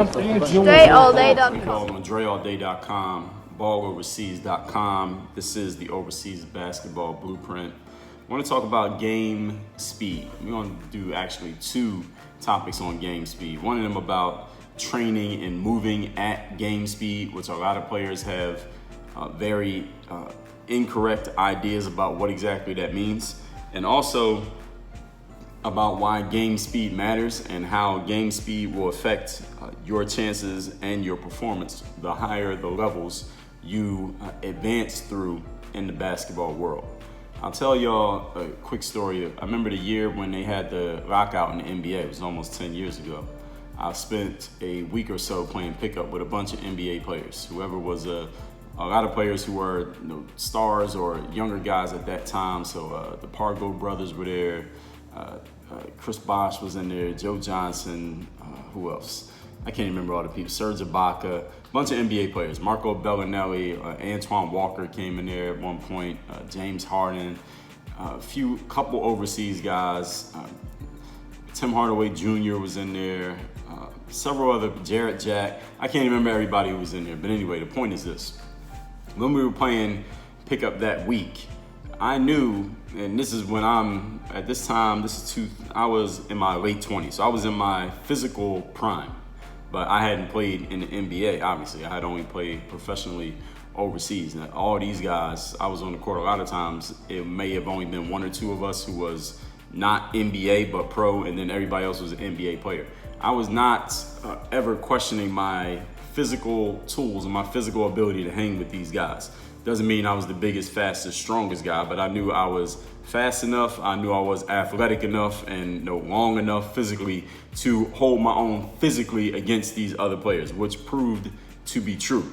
DreAllDay.com. DreAllDay.com, balloverseas.com. This is the Overseas Basketball Blueprint. I want to talk about game speed. We're going to do actually two topics on game speed. One of them about training and moving at game speed, which a lot of players have very incorrect ideas about what exactly that means. And also about why game speed matters and how game speed will affect your chances and your performance the higher the levels you advance through in the basketball world. I'll tell y'all a quick story. I remember the year when they had the lockout in the NBA. It was almost 10 years ago. I spent a week or so playing pickup with a bunch of NBA players. Whoever was a lot of players who were stars or younger guys at that time. So the Pargo brothers were there. Chris Bosh was in there. Joe Johnson. Who else? I can't remember all the people. Serge Ibaka. A bunch of NBA players. Marco Bellinelli. Antoine Walker came in there at one point. James Harden. Couple overseas guys. Tim Hardaway Jr. was in there. Several other, Jarrett Jack. I can't remember everybody who was in there. But anyway, the point is this. When we were playing pickup that week, I knew, and this is when I was in my late 20s. So I was in my physical prime, but I hadn't played in the NBA, obviously. I had only played professionally overseas. Now, all these guys, I was on the court a lot of times. It may have only been one or two of us who was not NBA, but pro, and then everybody else was an NBA player. I was not ever questioning my physical tools and my physical ability to hang with these guys. Doesn't mean I was the biggest, fastest, strongest guy, but I knew I was fast enough. I knew I was athletic enough and long enough physically to hold my own physically against these other players, which proved to be true.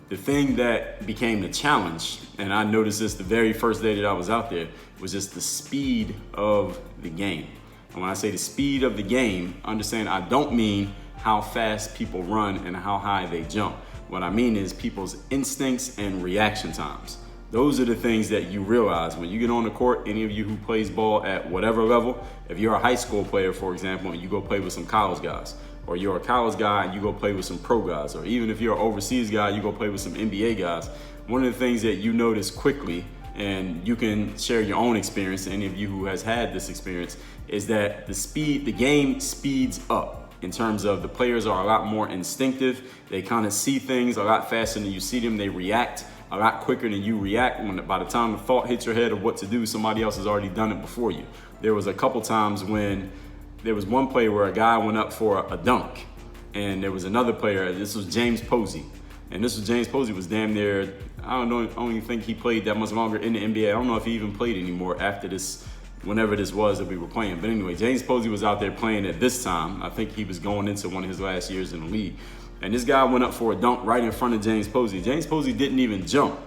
The thing that became the challenge, and I noticed this the very first day that I was out there, was just the speed of the game. And when I say the speed of the game, understand I don't mean how fast people run and how high they jump. What I mean is people's instincts and reaction times. Those are the things that you realize when you get on the court. Any of you who plays ball at whatever level, if you're a high school player, for example, and you go play with some college guys, or you're a college guy and you go play with some pro guys, or even if you're an overseas guy, you go play with some NBA guys, one of the things that you notice quickly, and you can share your own experience, any of you who has had this experience, is that the game speeds up. In terms of the players are a lot more instinctive. They kind of see things a lot faster than you see them. They react a lot quicker than you react. By the time the thought hits your head of what to do, somebody else has already done it before you. There was a couple times when there was one play where a guy went up for a dunk, and there was another player. This was James Posey, and James Posey was damn near. I don't even think he played that much longer in the NBA. I don't know if he even played anymore after this. Whenever this was that we were playing. But anyway, James Posey was out there playing at this time. I think he was going into one of his last years in the league. And this guy went up for a dunk right in front of James Posey. James Posey didn't even jump,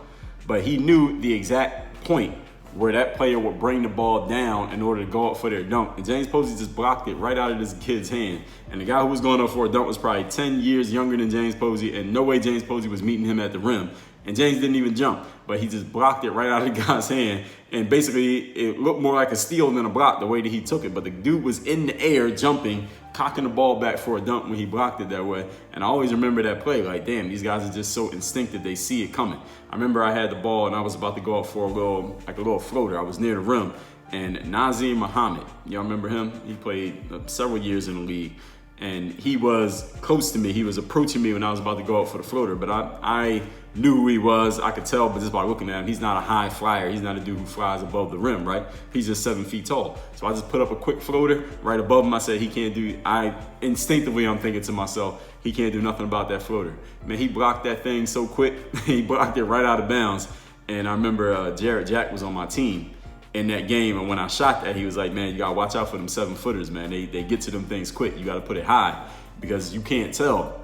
but he knew the exact point where that player would bring the ball down in order to go up for their dunk. And James Posey just blocked it right out of this kid's hand. And the guy who was going up for a dunk was probably 10 years younger than James Posey, and no way James Posey was meeting him at the rim. And James didn't even jump, but he just blocked it right out of the guy's hand. And basically, it looked more like a steal than a block the way that he took it. But the dude was in the air jumping, cocking the ball back for a dunk when he blocked it that way. And I always remember that play. Like, damn, these guys are just so instinctive. They see it coming. I remember I had the ball and I was about to go up for a little floater. I was near the rim. And Nazir Muhammad, y'all remember him? He played several years in the league. And he was close to me. He was approaching me when I was about to go up for the floater. But I knew who he was. I could tell, but just by looking at him, he's not a high flyer. He's not a dude who flies above the rim, right? He's just 7 feet tall. So I just put up a quick floater right above him. I said, instinctively, I'm thinking to myself, he can't do nothing about that floater. Man, he blocked that thing so quick. He blocked it right out of bounds. And I remember Jarrett Jack was on my team in that game, and when I shot that, he was like, man, you gotta watch out for them 7-footers, man. They get to them things quick. You gotta put it high because you can't tell.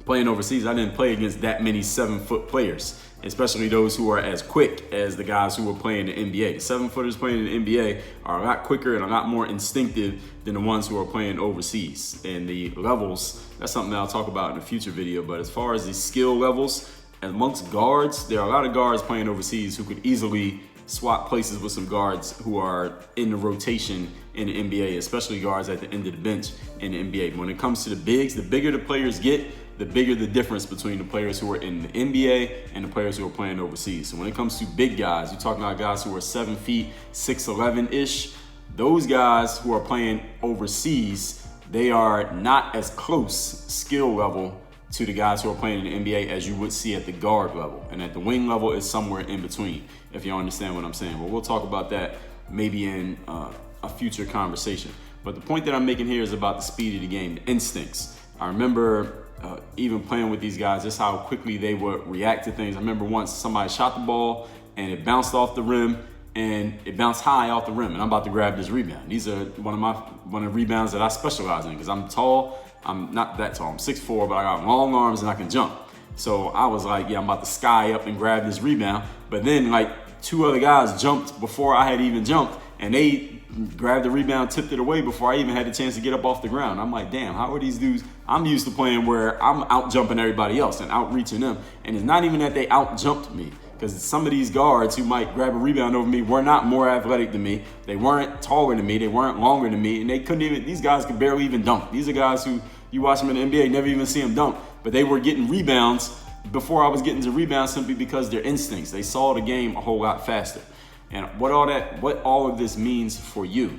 Playing overseas, I didn't play against that many 7-foot players, especially those who are as quick as the guys who were playing in the NBA. The 7-footers playing in the NBA are a lot quicker and a lot more instinctive than the ones who are playing overseas. And the levels, that's something that I'll talk about in a future video, but as far as the skill levels, amongst guards, there are a lot of guards playing overseas who could easily swap places with some guards who are in the rotation in the NBA, especially guards at the end of the bench in the NBA. When it comes to the bigs, the bigger the players get, the bigger the difference between the players who are in the NBA and the players who are playing overseas. So when it comes to big guys, you're talking about guys who are 7 feet, 6'11"-ish. Those guys who are playing overseas, they are not as close skill level to the guys who are playing in the NBA as you would see at the guard level. And at the wing level, it's somewhere in between, if you understand what I'm saying. But we'll talk about that maybe in a future conversation. But the point that I'm making here is about the speed of the game, the instincts. I remember even playing with these guys, just how quickly they would react to things. I remember once somebody shot the ball and it bounced off the rim, and it bounced high off the rim, and I'm about to grab this rebound. These are one of the rebounds that I specialize in, because I'm tall. I'm not that tall. I'm 6'4", but I got long arms and I can jump. So I was like, yeah, I'm about to sky up and grab this rebound. But then like 2 other guys jumped before I had even jumped, and they grabbed the rebound, tipped it away before I even had the chance to get up off the ground. I'm like, damn, how are these dudes? I'm used to playing where I'm out jumping everybody else and outreaching them. And it's not even that they out jumped me, because some of these guards who might grab a rebound over me were not more athletic than me. They weren't taller than me. They weren't longer than me. And they couldn't even, these guys could barely even dunk. These are guys who you watch them in the NBA, never even see them dunk. But they were getting rebounds before I was getting to rebounds, simply because their instincts. They saw the game a whole lot faster. And what all of this means for you,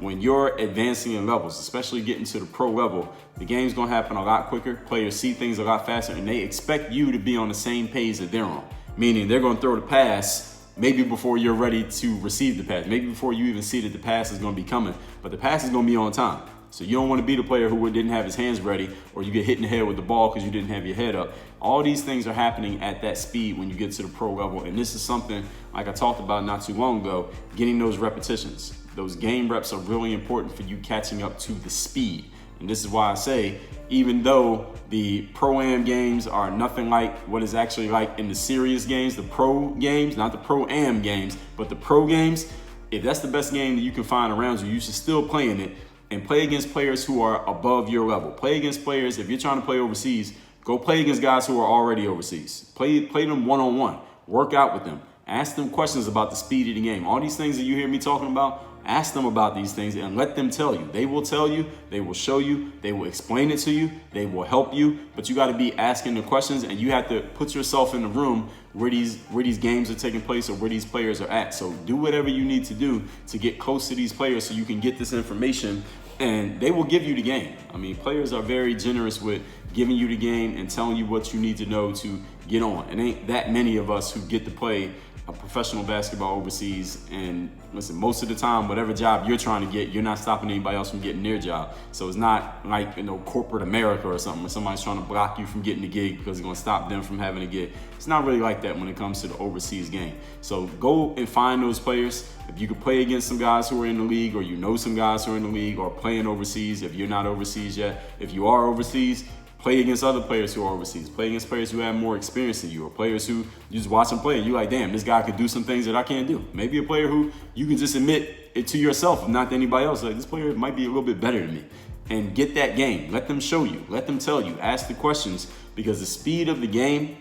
when you're advancing in levels, especially getting to the pro level, the game's gonna happen a lot quicker. Players see things a lot faster, and they expect you to be on the same page that they're on. Meaning they're gonna throw the pass maybe before you're ready to receive the pass, maybe before you even see that the pass is gonna be coming, but the pass is gonna be on time. So you don't wanna be the player who didn't have his hands ready, or you get hit in the head with the ball because you didn't have your head up. All these things are happening at that speed when you get to the pro level. And this is something, like I talked about not too long ago, getting those repetitions. Those game reps are really important for you catching up to the speed. And this is why I say, even though the Pro-Am games are nothing like what is actually like in the serious games, the pro games, not the Pro-Am games, but the pro games, if that's the best game that you can find around you, you should still play in it and play against players who are above your level. Play against players, if you're trying to play overseas, go play against guys who are already overseas. Play them one-on-one, work out with them, ask them questions about the speed of the game. All these things that you hear me talking about, ask them about these things and let them tell you. They will tell you, they will show you, they will explain it to you, they will help you, but you gotta be asking the questions, and you have to put yourself in the room where these games are taking place or where these players are at. So do whatever you need to do to get close to these players so you can get this information, and they will give you the game. I mean, players are very generous with giving you the game and telling you what you need to know to get on. It ain't that many of us who get to play a professional basketball overseas, and listen, most of the time, whatever job you're trying to get, you're not stopping anybody else from getting their job. So it's not like, corporate America or something, where somebody's trying to block you from getting a gig because it's gonna stop them from having a gig. It's not really like that when it comes to the overseas game. So go and find those players. If you could play against some guys who are in the league, or some guys who are in the league or playing overseas, if you're not overseas yet, if you are overseas, play against other players who are overseas. Play against players who have more experience than you, or players who you just watch them play and you're like, damn, this guy could do some things that I can't do. Maybe a player who you can just admit it to yourself, not to anybody else. Like, this player might be a little bit better than me. And get that game. Let them show you. Let them tell you. Ask the questions, because the speed of the game,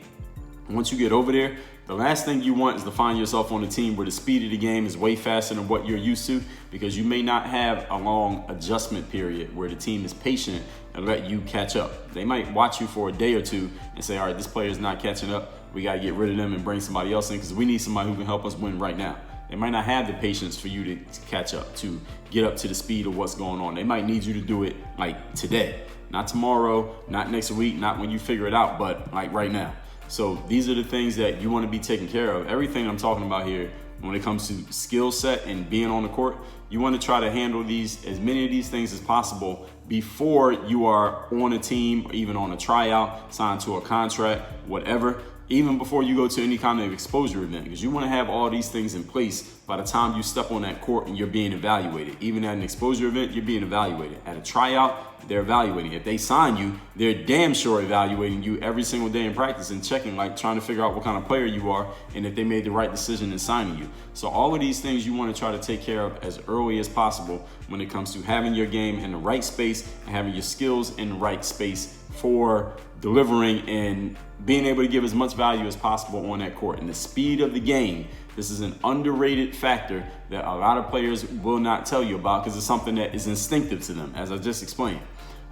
once you get over there, the last thing you want is to find yourself on a team where the speed of the game is way faster than what you're used to, because you may not have a long adjustment period where the team is patient and let you catch up. They might watch you for a day or two and say, all right, this player is not catching up. We got to get rid of them and bring somebody else in, because we need somebody who can help us win right now. They might not have the patience for you to catch up, to get up to the speed of what's going on. They might need you to do it like today, not tomorrow, not next week, not when you figure it out, but like right now. So these are the things that you want to be taking care of. Everything I'm talking about here, when it comes to skill set and being on the court, you want to try to handle as many of these things as possible before you are on a team, or even on a tryout, signed to a contract, whatever. Even before you go to any kind of exposure event, because you want to have all these things in place by the time you step on that court and you're being evaluated. Even at an exposure event, you're being evaluated. At a tryout, they're evaluating. If they sign you, they're damn sure evaluating you every single day in practice and checking, like trying to figure out what kind of player you are and if they made the right decision in signing you. So all of these things you want to try to take care of as early as possible when it comes to having your game in the right space and having your skills in the right space for delivering and being able to give as much value as possible on that court. And the speed of the game, this is an underrated factor that a lot of players will not tell you about because it's something that is instinctive to them, as I just explained.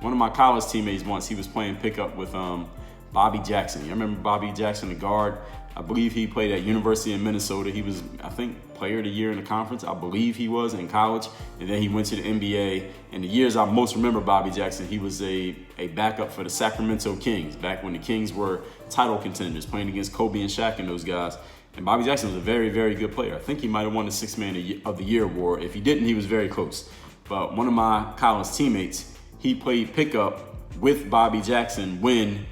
One of my college teammates once, he was playing pickup with Bobby Jackson. You remember Bobby Jackson, the guard? I believe he played at University of Minnesota. He was, I think, player of the year in the conference. I believe he was in college. And then he went to the NBA. In the years I most remember Bobby Jackson, he was a backup for the Sacramento Kings, back when the Kings were title contenders, playing against Kobe and Shaq and those guys. And Bobby Jackson was a very, very good player. I think he might have won the Sixth Man of the Year award. If he didn't, he was very close. But one of my college teammates, he played pickup with Bobby Jackson when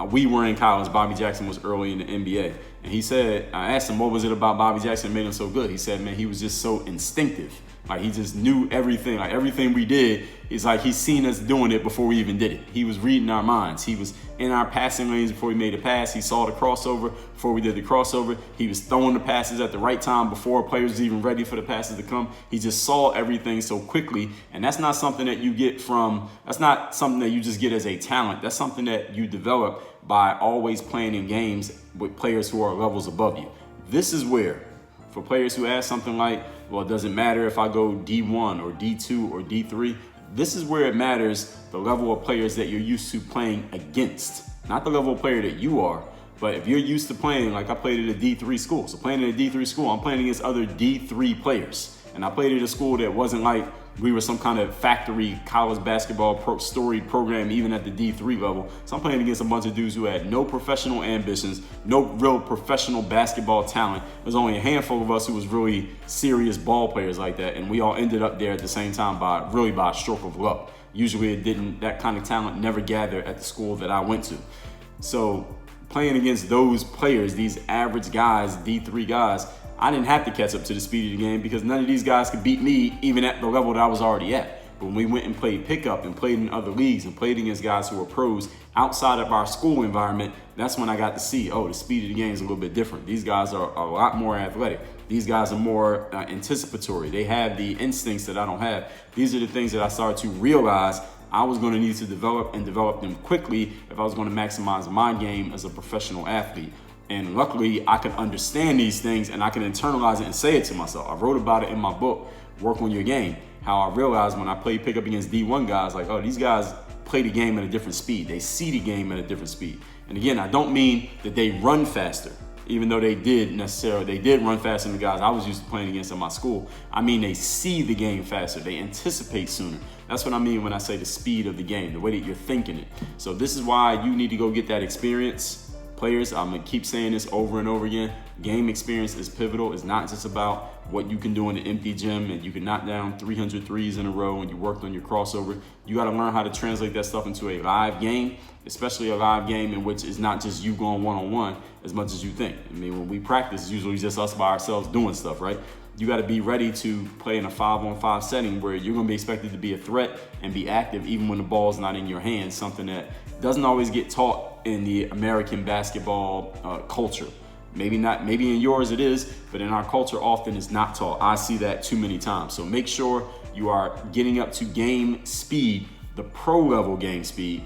we were in college. Bobby Jackson was early in the NBA. And he said, I asked him, what was it about Bobby Jackson that made him so good? He said, man, he was just so instinctive. Like, he just knew everything. Like, everything we did, it's like he's seen us doing it before we even did it. He was reading our minds. He was in our passing lanes before we made a pass. He saw the crossover before we did the crossover. He was throwing the passes at the right time before players was even ready for the passes to come. He just saw everything so quickly. And that's not something that you get that's not something that you just get as a talent. That's something that you develop by always playing in games with players who are levels above you. This is where, for players who ask something like, well, it doesn't matter if I go D1 or D2 or D3, this is where it matters the level of players that you're used to playing against. Not the level of player that you are, but if you're used to playing, like I played at a D3 school. So playing at a D3 school, I'm playing against other D3 players. And I played at a school that wasn't like we were some kind of factory college basketball storied program, even at the D3 level. So I'm playing against a bunch of dudes who had no professional ambitions, no real professional basketball talent. There's only a handful of us who was really serious ball players like that. And we all ended up there at the same time by a stroke of luck. Usually that kind of talent never gathered at the school that I went to. So playing against those players, these average guys, D3 guys, I didn't have to catch up to the speed of the game because none of these guys could beat me even at the level that I was already at. But when we went and played pickup and played in other leagues and played against guys who were pros outside of our school environment, that's when I got to see, the speed of the game is a little bit different. These guys are a lot more athletic. These guys are more anticipatory. They have the instincts that I don't have. These are the things that I started to realize I was going to need to develop them quickly if I was going to maximize my game as a professional athlete. And luckily, I can understand these things and I can internalize it and say it to myself. I wrote about it in my book, Work on Your Game, how I realized when I played pickup against D1 guys, like, these guys play the game at a different speed. They see the game at a different speed. And again, I don't mean that they run faster, even though they did run faster than the guys I was used to playing against in my school. I mean, they see the game faster. They anticipate sooner. That's what I mean when I say the speed of the game, the way that you're thinking it. So this is why you need to go get that experience. Players, I'm gonna keep saying this over and over again. Game experience is pivotal. It's not just about what you can do in the empty gym and you can knock down 300 threes in a row and you worked on your crossover. You gotta learn how to translate that stuff into a live game, especially a live game in which it's not just you going one-on-one as much as you think. I mean, when we practice, it's usually just us by ourselves doing stuff, right? You gotta be ready to play in a 5-on-5 setting where you're gonna be expected to be a threat and be active even when the ball's not in your hands, something that doesn't always get taught in the American basketball culture. Maybe in yours it is, but in our culture often it's not taught. I see that too many times. So make sure you are getting up to game speed, the pro level game speed.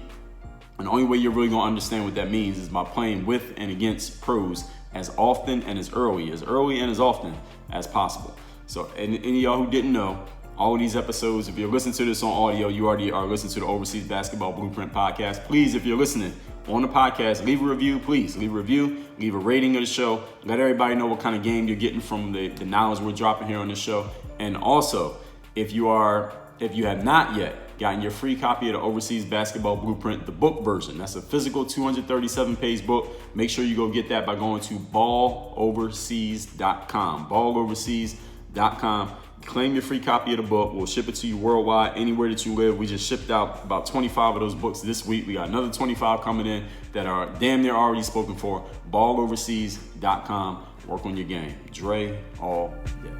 And the only way you're really gonna understand what that means is by playing with and against pros as often and as early and as often as possible. So any of y'all who didn't know, all of these episodes, if you're listening to this on audio, you already are listening to the Overseas Basketball Blueprint podcast. Please, if you're listening on the podcast, leave a review, please. Leave a review, leave a rating of the show. Let everybody know what kind of game you're getting from the knowledge we're dropping here on this show. And also, if you have not yet gotten your free copy of the Overseas Basketball Blueprint, the book version, that's a physical 237-page book. Make sure you go get that by going to balloverseas.com, balloverseas.com. Claim your free copy of the book. We'll ship it to you worldwide, anywhere that you live. We just shipped out about 25 of those books this week. We got another 25 coming in that are damn near already spoken for. balloverseas.com. Work on your game. Dre all day.